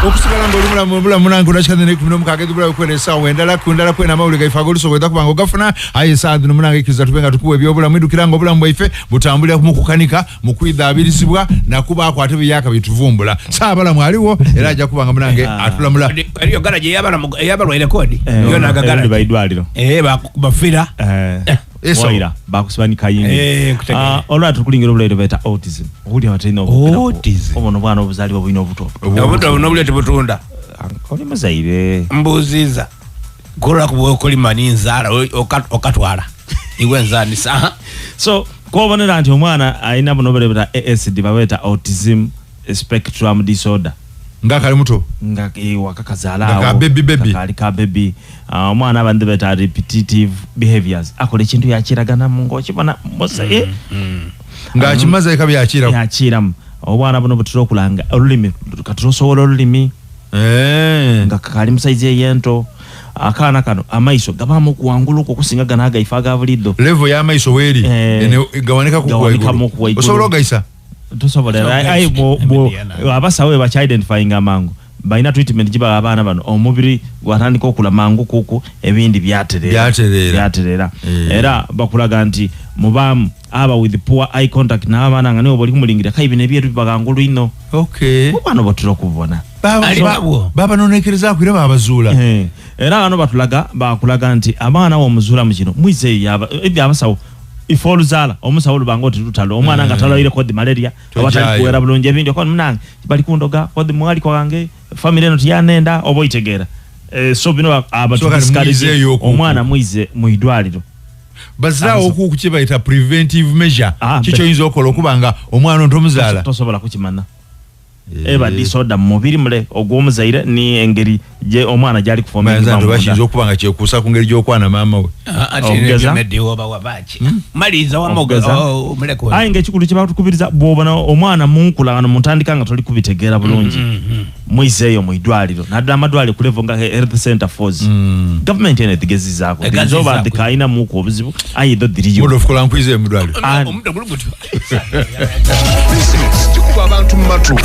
okusigala ng'oli mulamu nange olakikadde nekumi n'omukaaga edubula kwena essaawa endala kundala kwena amawulire gaife ag'olusobola kubanga ogafuna aye essaawa zino munange ikkiriza tube nga tukuwa ebyobulamu edukira nga obulamu bwaife butambulira mu kukanika mu kwidhaabirizibwa nakuba akwate byaka bituvumbula saabalamu aliwo era ajja kubanga munange atulamula ariyo garaje yabalwa rekodi yo nagagala baidwaliro bafira Waira bakusibanika yingi olwa tukulingira obulere beta autism obuli abatino obono bwana obuzali bwino obuto nobulete butunda oli mazaire mbuziza kola kubokoli maninzala okatwala iwe nzani sa so kwobonera nti omwana ayina bono obulere beta ASD babeta autism spectrum disorder ngakali muto wakakazala baby kali ka baby omwana abandi beta repetitive behaviors akole kintu yakiragana mungo kibona mosa ngakimaze ekabi yakira obwana bono butiro kulanga olulimi katusobola olulimi ngakali musaize yento akana kano amaiso gabamu kuwangulu ko kusinga ganaga ifaga buliddo level ya amaiso weri gawanika kuwaigulu osobola gaisa tusobolera abasawe bacha identifying amangu baina treatment jiba abana bano omubiri gwatandika okula mangu kuku ebindi byaterera era bakulaga nti mubamu aba with poor eye contact na abana ngani oboli kumulingira kaibine byetu bagangulu ino bano botiro kubona baba nonekeriza kwira babazula era bano batulaga bakulaga nti abana wo muzula mukino mwize abasawo ifoluzala omusawo bango tutalo omwana ngatalo ile kodi malaria abatali kuwera bulonje ebindi ko munange bali kundoga kodi mwali kwange family eno yanenda oboyitegera so bino abatuskalize omwana mwize muidwaliro bazira okukukiba ita preventive measure kicho yinzo okola okubanga omwana ntomuzala tosobola kukimana eba disorder mubiri mule ogwomuzaire ni engeri je omwana jali kufomera manza ndo bashizo okubanga kyekusa ku ngeri gyokwana mama we ati medio bawabachi maliza wamoga muleko ayinge kikulu kiba tukubiriza bwobana omwana munkula ngano muntandika nga toli kubitegera bulungi mwizeyo muidwaliro nadda amadwali kulevo nga health center force government ene tigezi zako nzoba ndikaina muko obuzibu ayido diriyo mudo fukola nkwize mudwali omuntu gulugutu Listen, abantu matu